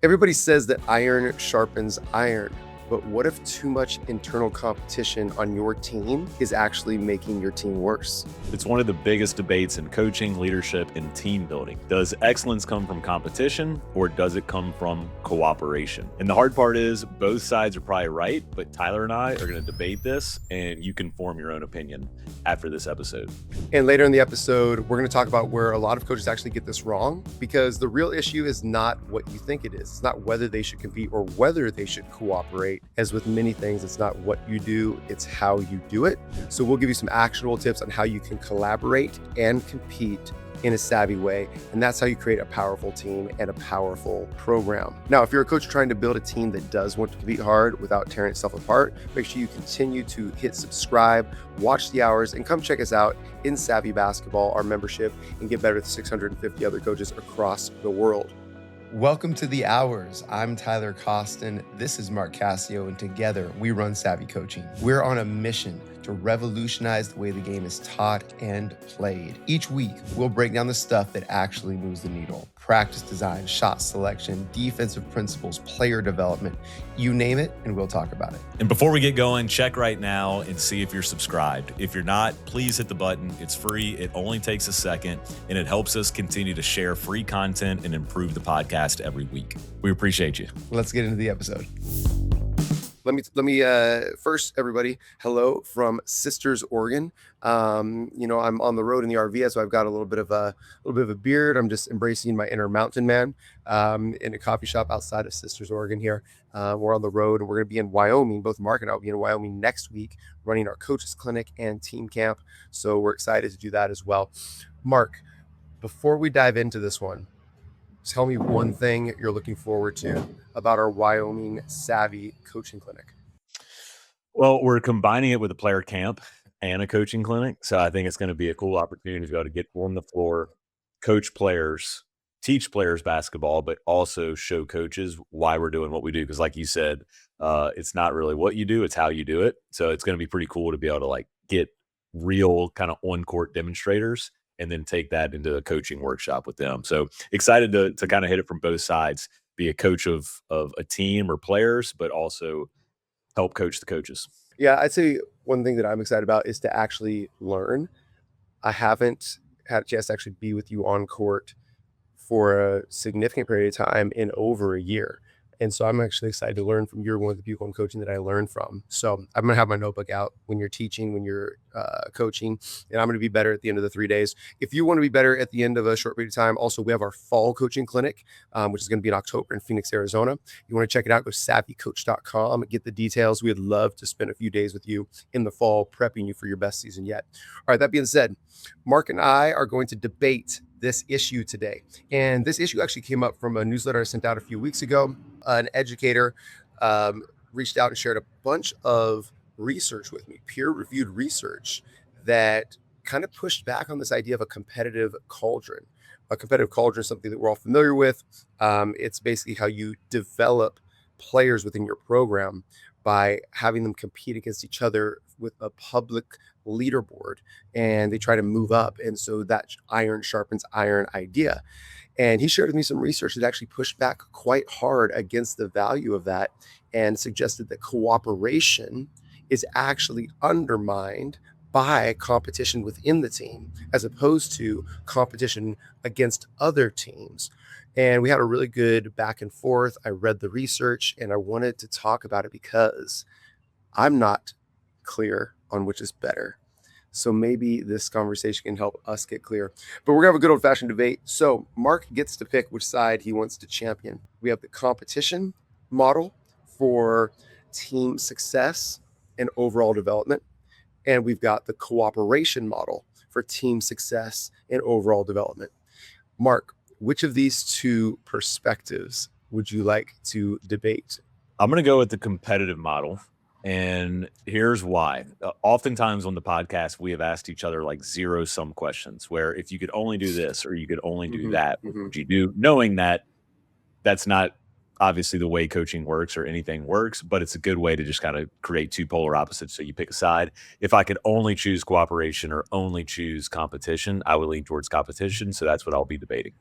Everybody says that iron sharpens iron, but what if too much internal competition on your team is actually making your team worse? It's one of the biggest debates in coaching, leadership, and team building. Does excellence come from competition or does it come from cooperation? And the hard part is both sides are probably right, but Tyler and I are going to debate this and you can form your own opinion after this episode. And later in the episode, we're going to talk about where a lot of coaches actually get this wrong, because the real issue is not what you think it is. It's not whether they should compete or whether they should cooperate. As with many things, it's not what you do, it's how you do it. So we'll give you some actionable tips on how you can collaborate and compete in a savvy way. And that's how you create a powerful team and a powerful program. Now, if you're a coach trying to build a team that does want to compete hard without tearing itself apart, make sure you continue to hit subscribe, watch the hours, and come check us out in SAVI Basketball, our membership, and get better with 650 other coaches across the world. Welcome to the Hours. I'm Tyler Coston. This is Mark Cascio, and together we run SAVI Coaching. We're on a mission to revolutionize the way the game is taught and played. Each week, we'll break down the stuff that actually moves the needle. Practice design, shot selection, defensive principles, player development, you name it, and we'll talk about it. And before we get going, check right now and see if you're subscribed. If you're not, please hit the button. It's free. It only takes a second, and it helps us continue to share free content and improve the podcast every week. We appreciate you. Let's get into the episode. Let me first, everybody, hello from Sisters, Oregon. I'm on the road in the RV, so I've got a little bit of a beard. I'm just embracing my inner mountain man in a coffee shop outside of Sisters, Oregon here. We're on the road, and we're going to be in Wyoming. Both Mark and I will be in Wyoming next week running our coaches clinic and team camp. So we're excited to do that as well. Mark, before we dive into this one, tell me one thing you're looking forward to about our Wyoming SAVI coaching clinic. Well, we're combining it with a player camp and a coaching clinic. So I think it's going to be a cool opportunity to be able to get on the floor, coach players, teach players basketball, but also show coaches why we're doing what we do. Because like you said, it's not really what you do, it's how you do it. So it's going to be pretty cool to be able to get real kind of on-court demonstrators and then take that into a coaching workshop with them. So excited to kind of hit it from both sides, be a coach of a team or players, but also help coach the coaches. Yeah, I'd say one thing that I'm excited about is to actually learn. I haven't had a chance to actually be with you on court for a significant period of time in over a year. And so I'm actually excited to learn from you. You're one of the people in coaching that I learn from. So I'm going to have my notebook out when you're teaching, when you're coaching, and I'm going to be better at the end of the 3 days. If you want to be better at the end of a short period of time, also, we have our fall coaching clinic, which is going to be in October in Phoenix, Arizona. You want to check it out, go to SAVIcoach.com and get the details. We'd love to spend a few days with you in the fall, prepping you for your best season yet. All right, that being said, Mark and I are going to debate this issue today. And this issue actually came up from a newsletter I sent out a few weeks ago. An educator reached out and shared a bunch of research with me, peer-reviewed research that kind of pushed back on this idea of a competitive cauldron. A competitive cauldron is something that we're all familiar with. It's basically how you develop players within your program by having them compete against each other with a public leaderboard, and they try to move up. And so that iron sharpens iron idea. And he shared with me some research that actually pushed back quite hard against the value of that and suggested that cooperation is actually undermined by competition within the team as opposed to competition against other teams. And we had a really good back and forth. I read the research and I wanted to talk about it because I'm not clear on which is better. So maybe this conversation can help us get clear. But we're going to have a good old-fashioned debate. So Mark gets to pick which side he wants to champion. We have the competition model for team success and overall development. And we've got the cooperation model for team success and overall development. Mark, which of these two perspectives would you like to debate? I'm going to go with the competitive model. And here's why. Oftentimes on the podcast, we have asked each other zero-sum questions where if you could only do this or you could only do that, what would you do? Knowing that that's not obviously the way coaching works or anything works, but it's a good way to just kind of create two polar opposites. So you pick a side. If I could only choose cooperation or only choose competition, I would lean towards competition. So that's what I'll be debating.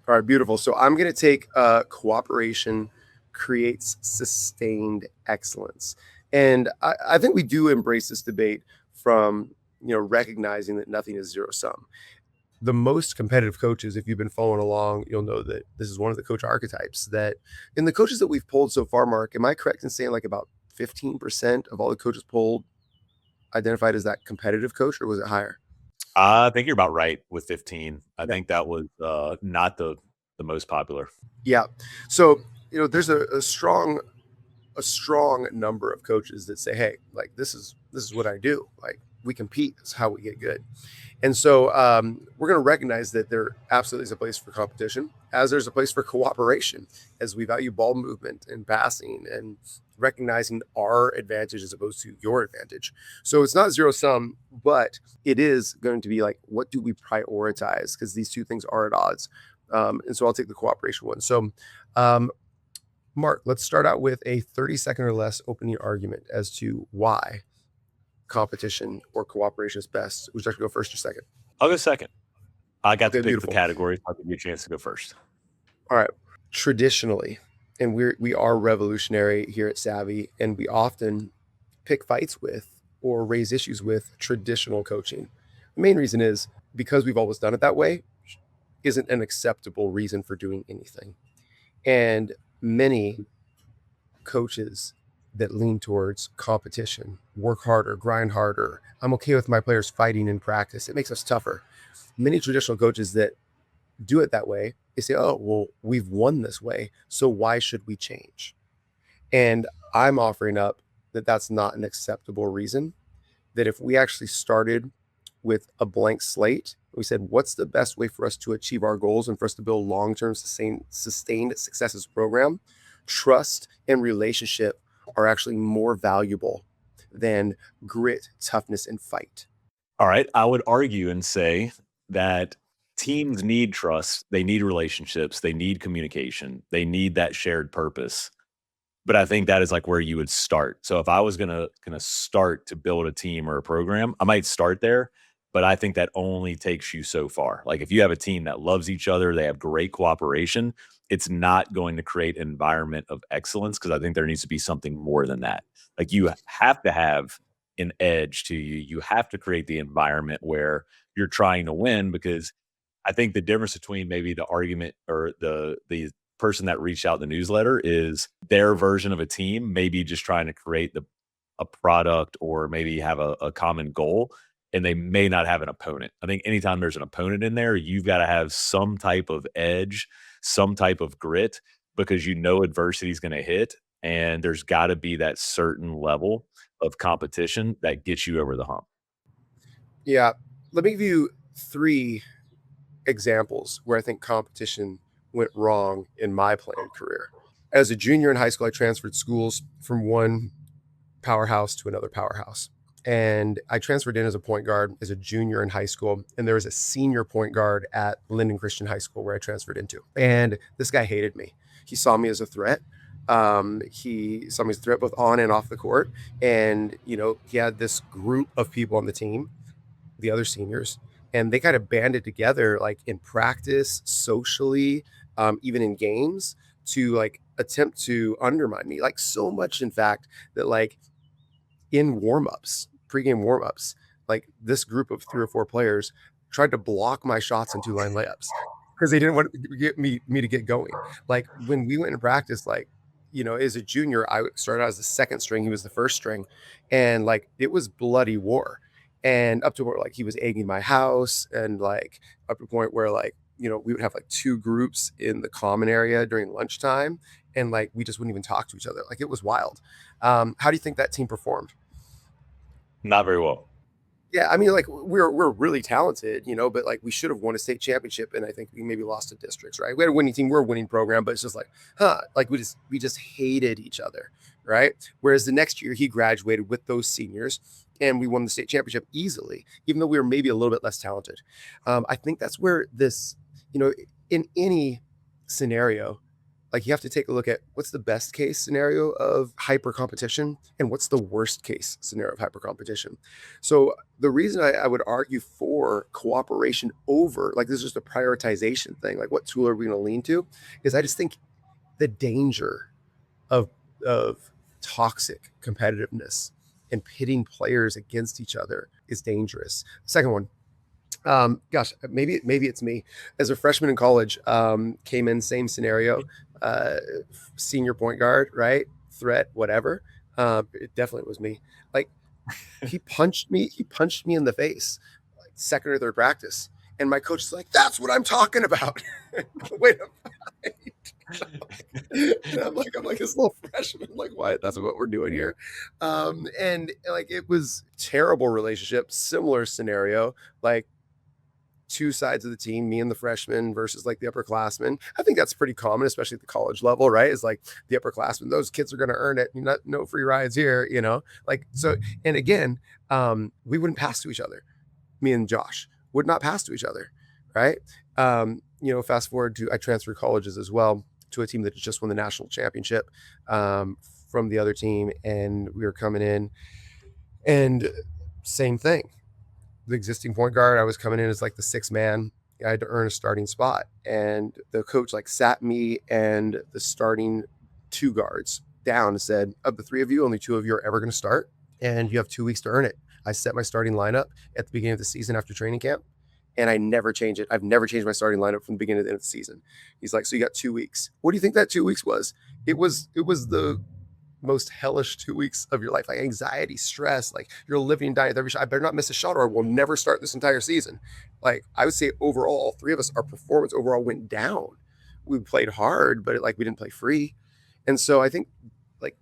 All right, beautiful. So I'm going to take cooperation creates sustained excellence. And I think we do embrace this debate from, recognizing that nothing is zero sum. The most competitive coaches, if you've been following along, you'll know that this is one of the coach archetypes that in the coaches that we've pulled so far, Mark, am I correct in saying like about 15% of all the coaches pulled identified as that competitive coach, or was it higher? I think you're about right with 15. I Yeah. think that was not the most popular. Yeah. So, there's a strong number of coaches that say, hey, like this is what I do. Like we compete. It's how we get good. And so we're going to recognize that there absolutely is a place for competition, as there's a place for cooperation, as we value ball movement and passing and recognizing our advantage as opposed to your advantage. So it's not zero sum, but it is going to be like, what do we prioritize? Because these two things are at odds. And so I'll take the cooperation one. So, um, Mark, let's start out with a 30-second or less opening argument as to why competition or cooperation is best. Would you like to go first or second? I'll go second. I got to Okay, pick the beautiful. categories. I'll give you a chance to go first. All right. Traditionally, and we are revolutionary here at Savvy, and we often pick fights with or raise issues with traditional coaching. The main reason is because we've always done it that way isn't an acceptable reason for doing anything. And many coaches that lean towards competition, work harder, grind harder. I'm okay with my players fighting in practice. It makes us tougher. Many traditional coaches that do it that way, they say, oh, well, we've won this way. So why should we change? And I'm offering up that that's not an acceptable reason. That if we actually started with a blank slate, we said, what's the best way for us to achieve our goals and for us to build long term sustained success as a program? Trust and relationship are actually more valuable than grit, toughness, and fight. All right. I would argue and say that teams need trust, they need relationships, they need communication, they need that shared purpose. But I think that is like where you would start. So if I was gonna start to build a team or a program, I might start there, but I think that only takes you so far. Like if you have a team that loves each other, they have great cooperation, it's not going to create an environment of excellence because I think there needs to be something more than that. Like you have to have an edge to you. You have to create the environment where you're trying to win because I think the difference between maybe the argument or the person that reached out in the newsletter is their version of a team, maybe just trying to create a product or maybe have a common goal, and they may not have an opponent. I think anytime there's an opponent in there, you've got to have some type of edge, some type of grit because you know adversity is going to hit, and there's got to be that certain level of competition that gets you over the hump. Yeah. Let me give you three examples where I think competition went wrong in my playing career. As a junior in high school, I transferred schools from one powerhouse to another powerhouse. And I transferred in as a point guard as a junior in high school. And there was a senior point guard at Linden Christian High School where I transferred into. And this guy hated me. He saw me as a threat. He saw me as a threat both on and off the court. And, he had this group of people on the team, the other seniors, and they kind of banded together like in practice, socially, even in games to like attempt to undermine me. Like so much, in fact, that like in warmups, pregame warmups, like this group of three or four players tried to block my shots and two-line layups because they didn't want to get me to get going. Like when we went in practice, like as a junior, I started out as the second string. He was the first string, and like it was bloody war. And up to where like he was egging my house, and like up to the point where like we would have like two groups in the common area during lunchtime, and like we just wouldn't even talk to each other. Like it was wild. How do you think that team performed? Not very well. Yeah, I mean, like we're really talented, but like we should have won a state championship, and I think we maybe lost to districts, right? We had a winning team, we're a winning program, but it's just like, like we just hated each other, right? Whereas the next year he graduated with those seniors, and we won the state championship easily, even though we were maybe a little bit less talented. I think that's where this, in any scenario, Like you have to take a look at what's the best case scenario of hyper competition and what's the worst case scenario of hyper competition. So the reason I would argue for cooperation over, like, this is just a prioritization thing, like what tool are we going to lean to, is I just think the danger of of toxic competitiveness and pitting players against each other is dangerous. Second one, gosh, maybe it's me. As a freshman in college, came in same scenario, uh, senior point guard, right? Threat, whatever. It definitely was me. Like he punched me. He punched me in the face, like second or third practice, and my coach is like, "That's what I'm talking about." Wait a minute. And I'm like this little freshman, like, what? That's what we're doing here. And like it was terrible relationship, similar scenario, like two sides of the team, me and the freshmen versus like the upperclassmen. I think that's pretty common, especially at the college level, right? Is like the upperclassmen, those kids are going to earn it. Not, no free rides here, you know? Like, so, and again, we wouldn't pass to each other. Me and Josh would not pass to each other, right? Fast forward to, I transferred colleges as well to a team that just won the national championship from the other team. And we were coming in and same thing, the existing point guard. I was coming in as like the sixth man. I had to earn a starting spot, and the coach like sat me and the starting two guards down and said, "Of the three of you, only two of you are ever going to start, and you have 2 weeks to earn it." I set my starting lineup at the beginning of the season after training camp, and I never change it. I've never changed my starting lineup from the beginning to the end of the season. He's like, "So you got 2 weeks. What do you think that 2 weeks was?" It was the most hellish 2 weeks of your life, like anxiety, stress, like you're living and dying with every shot. I better not miss a shot or we'll never start this entire season. Like I would say overall, all three of us, our performance overall went down. We played hard, but we didn't play free. And so I think like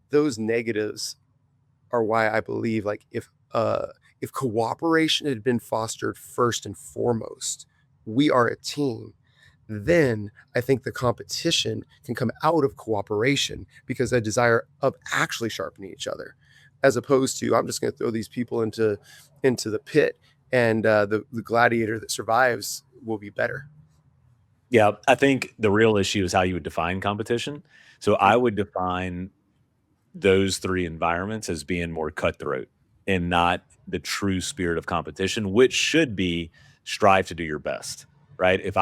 those negatives are why I believe like if cooperation had been fostered first and foremost, we are a team, then I think the competition can come out of cooperation because a desire of actually sharpening each other, as opposed to I'm just going to throw these people into the pit, and the gladiator that survives will be better. Yeah, I think the real issue is how you would define competition. So I would define those 3 environments as being more cutthroat and not the true spirit of competition, which should be strive to do your best, right? If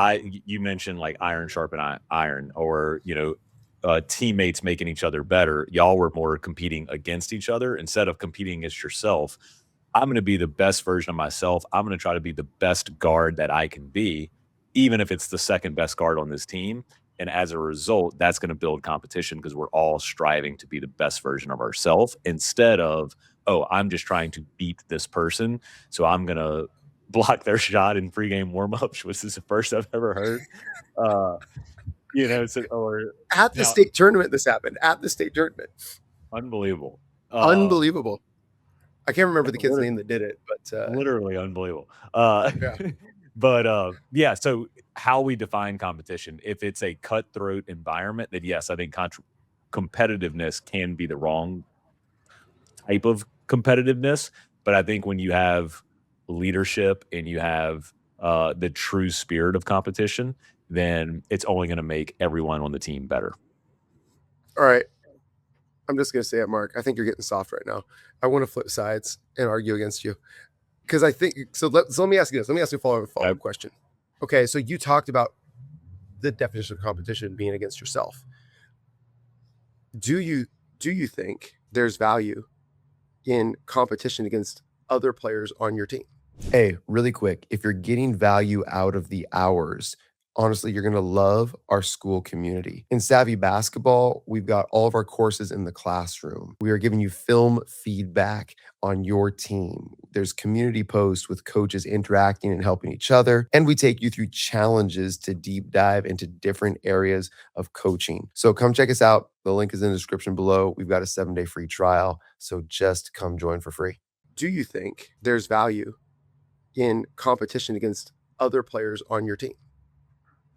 you mentioned like iron sharpen iron, or, teammates making each other better, y'all were more competing against each other instead of competing against yourself. I'm going to be the best version of myself. I'm going to try to be the best guard that I can be, even if it's the second best guard on this team. And as a result, that's going to build competition because we're all striving to be the best version of ourselves instead of, oh, I'm just trying to beat this person. So I'm going to block their shot in pregame warmups, which is the first I've ever heard. Uh, or At the now, state tournament, this happened at the state tournament. unbelievable. Unbelievable. I can't remember the kid's Lit- name that did it, but Literally unbelievable. yeah. But yeah, so how we define competition, if it's a cutthroat environment, then yes, I think competitiveness can be the wrong type of competitiveness. But I think when you have leadership and you have the true spirit of competition, then it's only going to make everyone on the team better. All right. I'm just gonna say it, Mark. I think you're getting soft right now. I want to flip sides and argue against you because I think so. Let me ask you this. Let me ask you a follow Okay? up question. Okay, so you talked about the definition of competition being against yourself. Do you think there's value in competition against other players on your team? Hey, really quick, if you're getting value out of the hours, honestly, you're going to love our school community. In SAVI basketball, we've got all of our courses in the classroom. We are giving you film feedback on your team. There's community posts with coaches interacting and helping each other. And we take you through challenges to deep dive into different areas of coaching. So come check us out. The link is in the description below. We've got a 7-day free trial. So just come join for free. Do you think there's value in competition against other players on your team?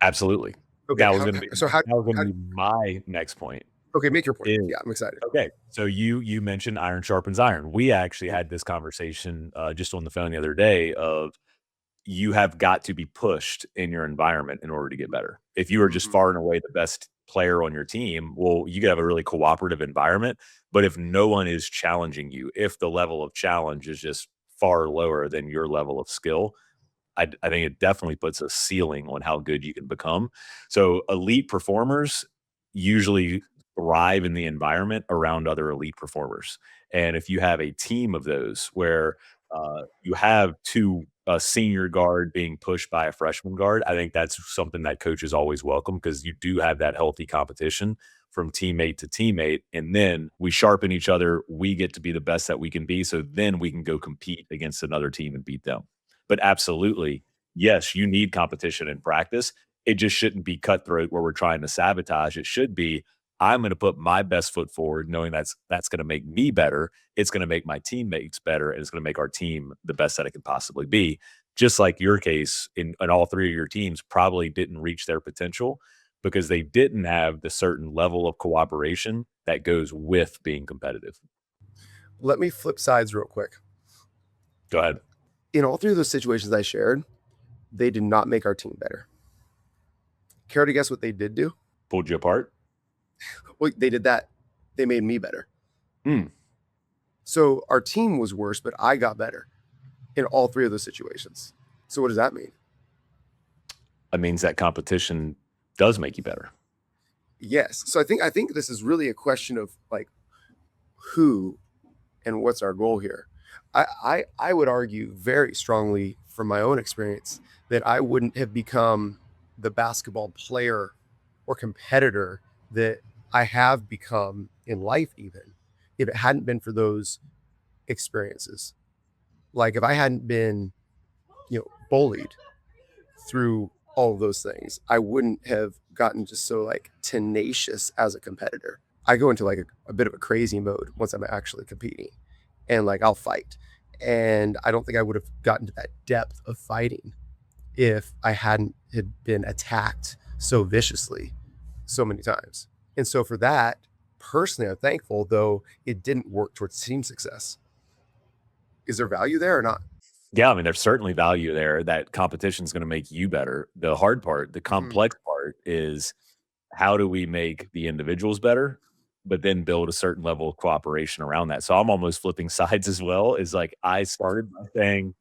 Absolutely. Okay, That was going to be so how that was going how to be my next point. okay, make your point. Is Yeah, I'm excited. Okay, so you mentioned iron sharpens iron. We actually had this conversation just on the phone the other day of you have got to be pushed in your environment in order to get better. If you are just Mhm. far and away the best player on your team, well, you could have a really cooperative environment. But if no one is challenging you, if the level of challenge is just far lower than your level of skill, I think it definitely puts a ceiling on how good you can become. So elite performers usually thrive in the environment around other elite performers. And if you have a team of those where you have two a senior guard being pushed by a freshman guard, I think that's something that coaches always welcome because you do have that healthy competition from teammate to teammate. And then we sharpen each other. We get to be the best that we can be. So then we can go compete against another team and beat them. But absolutely, yes, you need competition in practice. It just shouldn't be cutthroat where we're trying to sabotage. It should be, I'm going to put my best foot forward, knowing that's going to make me better. It's going to make my teammates better, and it's going to make our team the best that it can possibly be. Just like your case, in all three of your teams probably didn't reach their potential because they didn't have the certain level of cooperation that goes with being competitive. Let me flip sides real quick. Go ahead. In all three of those situations I shared, they did not make our team better. Care to guess what they did do? Pulled you apart. Well, they did that. They made me better. Hmm. So our team was worse, but I got better in all three of those situations. So what does that mean? That means that competition does make you better. Yes. So I think this is really a question of like who and what's our goal here. I would argue very strongly from my own experience that I wouldn't have become the basketball player or competitor that I have become in life, even if it hadn't been for those experiences. Like if I hadn't been, bullied through all of those things, I wouldn't have gotten just so like tenacious as a competitor. I go into like a bit of a crazy mode once I'm actually competing and like I'll fight. And I don't think I would have gotten to that depth of fighting if I hadn't had been attacked so viciously so many times. And so for that, personally, I'm thankful, though it didn't work towards team success. Is there value there or not? Yeah, I mean, there's certainly value there. That competition is gonna make you better. The hard part, the Mm, complex part is how do we make the individuals better, but then build a certain level of cooperation around that. So I'm almost flipping sides as well, is like I started by saying,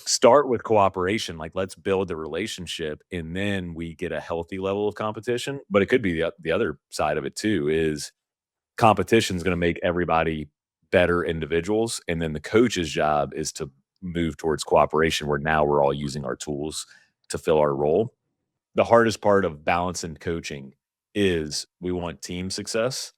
start with cooperation, like, let's build the relationship, and then we get a healthy level of competition. But it could be the other side of it too, is competition is gonna make everybody better individuals, and then the coach's job is to move towards cooperation where now we're all using our tools to fill our role. The hardest part of balance and coaching is we want team success,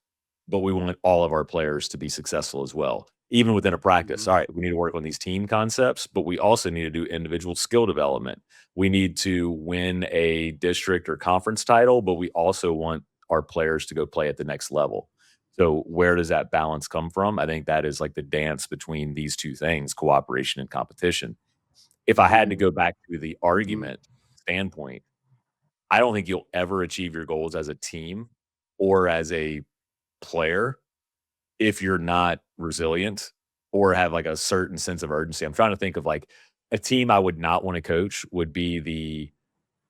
but we want all of our players to be successful as well. Even within a practice, mhm, all right, we need to work on these team concepts, but we also need to do individual skill development. We need to win a district or conference title, but we also want our players to go play at the next level. So, where does that balance come from? I think that is like the dance between these two things, cooperation and competition. If I had to mhm, go back to the mhm, argument standpoint, I don't think you'll ever achieve your goals as a team or as a player if you're not resilient or have like a certain sense of urgency. I'm trying to think of like a team I would not want to coach would be the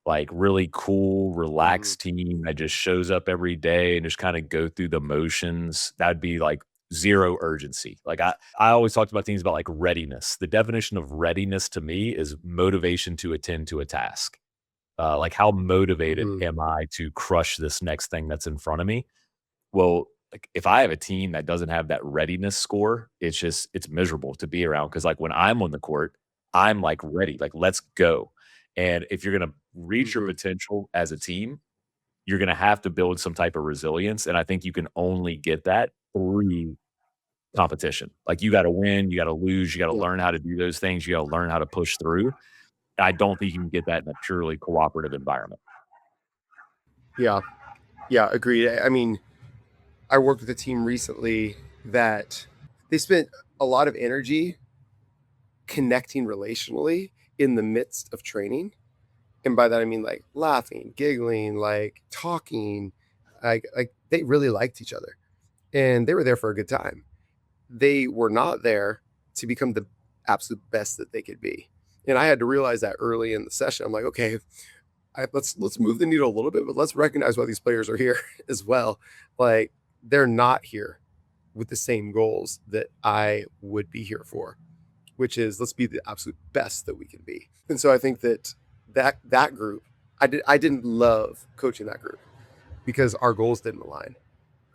like really cool, mhm, relaxed team that just shows up every day and just kind of go through the motions. That'd be like zero urgency. Like I always talked about teams about like readiness. The definition of readiness to me is motivation to attend to a task. Like, how motivated mhm, am I to crush this next thing that's in front of me? Well, like, if I have a team that doesn't have that readiness score, it's miserable to be around because, like, when I'm on the court, I'm, like, ready, like, "Let's go." And if you're gonna reach your mhm. potential as a team, you're gonna have to build some type of resilience, and I think you can only get that through competition. Like, you gotta win, you gotta lose, you gotta Yeah, learn how to do those things, you gotta learn how to push through. I don't think you can get that in a purely cooperative environment. yeah, yeah. Agreed. I mean, I worked with a team recently that they spent a lot of energy connecting relationally in the midst of training. And by that I mean like laughing, giggling, like talking, like they really liked each other and they were there for a good time. They were not there to become the absolute best that they could be. And I had to realize that early in the session. I'm like, okay, let's move the needle a little bit, but let's recognize why these players are here as well. Like, they're not here with the same goals that I would be here for, which is let's be the absolute best that we can be. And so I think that group, I didn't love coaching that group because our goals didn't align,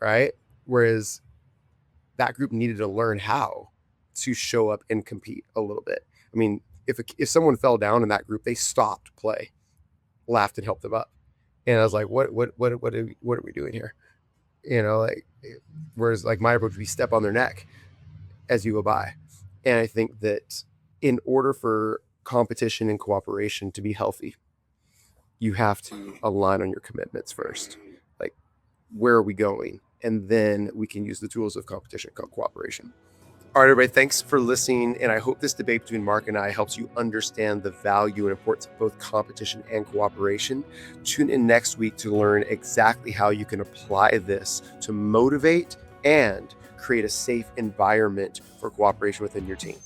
right? Whereas that group needed to learn how to show up and compete a little bit. I mean, if someone fell down in that group, they stopped play, laughed, and helped them up. And I was like, what are we doing here? Like, whereas like my approach would be step on their neck as you go by. And I think that in order for competition and cooperation to be healthy, you have to align on your commitments first. Like, where are we going? And then we can use the tools of competition called cooperation. All right, everybody, thanks for listening. And I hope this debate between Mark and I helps you understand the value and importance of both competition and cooperation. Tune in next week to learn exactly how you can apply this to motivate and create a safe environment for cooperation within your team.